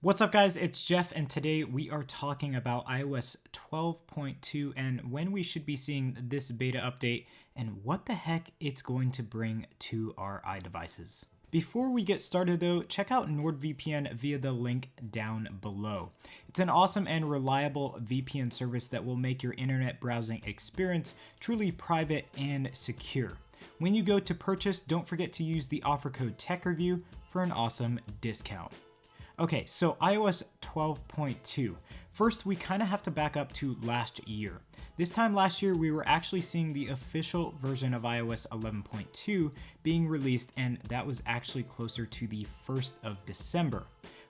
What's up guys, it's Jeff and today we are talking about iOS 12.2 and when we should be seeing this beta update and what the heck it's going to bring to our iDevices. Before we get started though, check out NordVPN via the link down below. It's an awesome and reliable VPN service that will make your internet browsing experience truly private and secure. When you go to purchase, don't forget to use the offer code TechReview for an awesome discount. Okay, so iOS 12.2. First, we kind of have to back up to last year. This time last year, we were actually seeing the official version of iOS 11.2 being released, and that was actually closer to the 1st of December.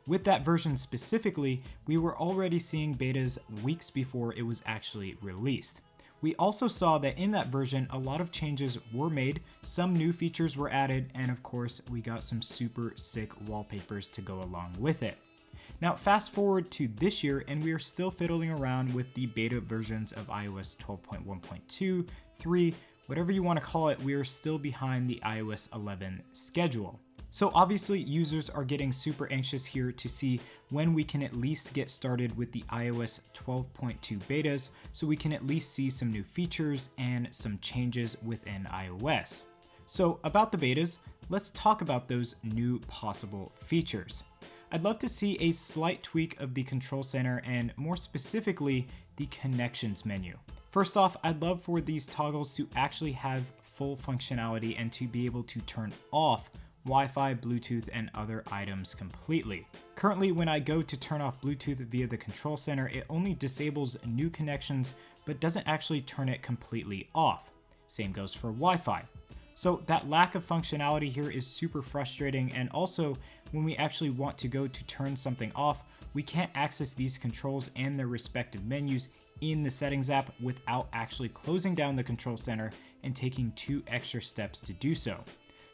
With that version specifically, we were already seeing betas weeks before it was actually released. We also saw that in that version, a lot of changes were made, some new features were added, and of course, we got some super sick wallpapers to go along with it. Now, fast forward to this year, and we are still fiddling around with the beta versions of iOS 12.1.2, 3, whatever you want to call it, we are still behind the iOS 11 schedule. So obviously users are getting super anxious here to see when we can at least get started with the iOS 12.2 betas so we can at least see some new features and some changes within iOS. So about the betas, let's talk about those new possible features. I'd love to see a slight tweak of the control center and more specifically the connections menu. First off, I'd love for these toggles to actually have full functionality and to be able to turn off Wi-Fi, Bluetooth, and other items completely. Currently, when I go to turn off Bluetooth via the control center, it only disables new connections, but doesn't actually turn it completely off. Same goes for Wi-Fi. So that lack of functionality here is super frustrating, and also when we actually want to go to turn something off, we can't access these controls and their respective menus in the settings app without actually closing down the control center and taking 2 extra steps to do so.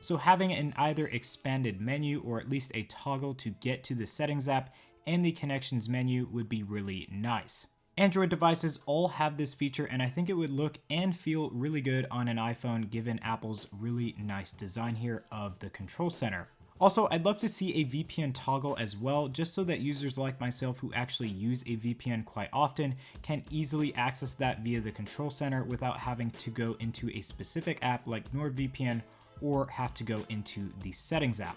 So having an either expanded menu or at least a toggle to get to the settings app and the connections menu would be really nice. Android devices all have this feature, and I think it would look and feel really good on an iPhone given Apple's really nice design here of the control center. Also, I'd love to see a VPN toggle as well, just so that users like myself who actually use a VPN quite often can easily access that via the control center without having to go into a specific app like NordVPN or have to go into the settings app.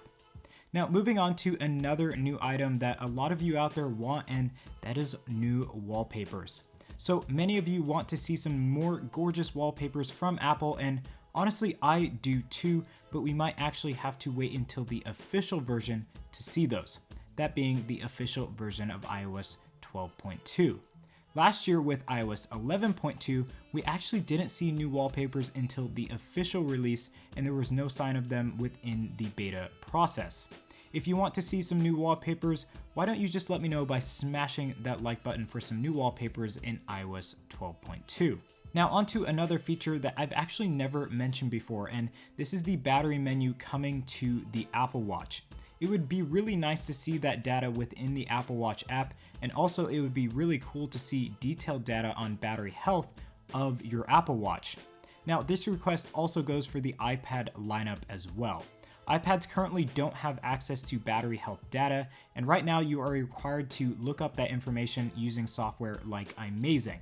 Now, moving on to another new item that a lot of you out there want, and that is new wallpapers. So many of you want to see some more gorgeous wallpapers from Apple, and honestly, I do too, but we might actually have to wait until the official version to see those. That being the official version of iOS 12.2. Last year with iOS 11.2, we actually didn't see new wallpapers until the official release, and there was no sign of them within the beta process. If you want to see some new wallpapers, why don't you just let me know by smashing that like button for some new wallpapers in iOS 12.2. Now onto another feature that I've actually never mentioned before, and this is the battery menu coming to the Apple Watch. It would be really nice to see that data within the Apple Watch app, and also it would be really cool to see detailed data on battery health of your Apple Watch. Now, this request also goes for the iPad lineup as well. iPads currently don't have access to battery health data, and right now you are required to look up that information using software like iMazing.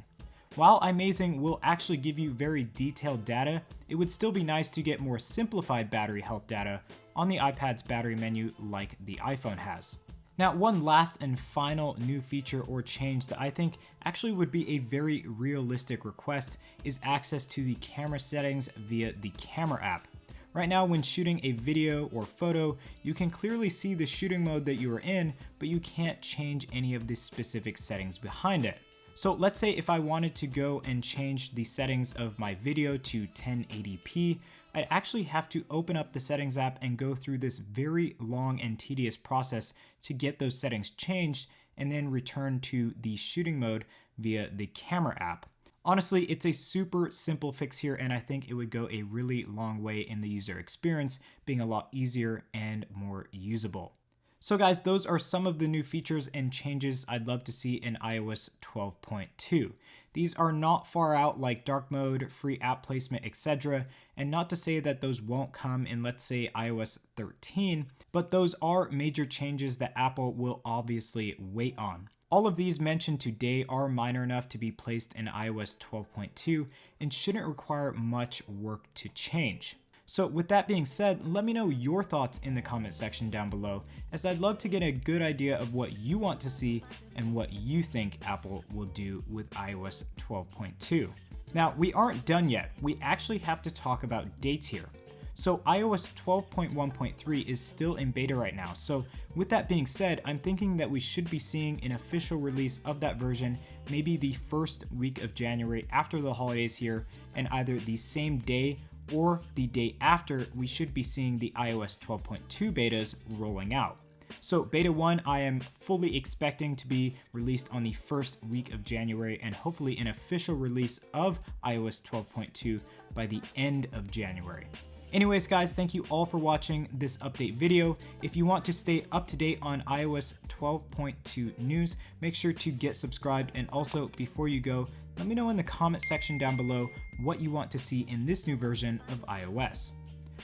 While iMazing will actually give you very detailed data, it would still be nice to get more simplified battery health data on the iPad's battery menu like the iPhone has. Now, one last and final new feature or change that I think actually would be a very realistic request is access to the camera settings via the camera app. Right now, when shooting a video or photo, you can clearly see the shooting mode that you are in, but you can't change any of the specific settings behind it. So let's say if I wanted to go and change the settings of my video to 1080p, I'd actually have to open up the settings app and go through this very long and tedious process to get those settings changed and then return to the shooting mode via the camera app. Honestly, it's a super simple fix here, and I think it would go a really long way in the user experience, being a lot easier and more usable. So guys, those are some of the new features and changes I'd love to see in iOS 12.2. These are not far out like dark mode, free app placement, etc. And not to say that those won't come in, let's say, iOS 13, but those are major changes that Apple will obviously wait on. All of these mentioned today are minor enough to be placed in iOS 12.2 and shouldn't require much work to change. So with that being said, let me know your thoughts in the comment section down below, as I'd love to get a good idea of what you want to see and what you think Apple will do with iOS 12.2. Now, we aren't done yet. We actually have to talk about dates here. So iOS 12.1.3 is still in beta right now. So with that being said, I'm thinking that we should be seeing an official release of that version maybe the first week of January after the holidays here, and either the same day or the day after we should be seeing the iOS 12.2 betas rolling out. So beta 1 I am fully expecting to be released on the first week of January, and hopefully an official release of iOS 12.2 by the end of January. Anyways guys, thank you all for watching this update video. If you want to stay up to date on iOS 12.2 news, make sure to get subscribed, and also before you go, let me know in the comment section down below what you want to see in this new version of iOS.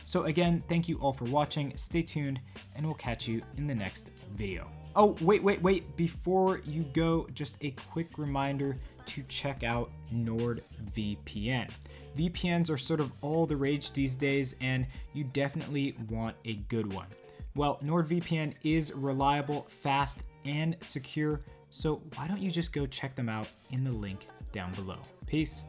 So again, thank you all for watching, stay tuned, and we'll catch you in the next video. Oh, wait, before you go, just a quick reminder to check out NordVPN. VPNs are sort of all the rage these days, and you definitely want a good one. Well, NordVPN is reliable, fast, and secure, so why don't you just go check them out in the link down below. Peace.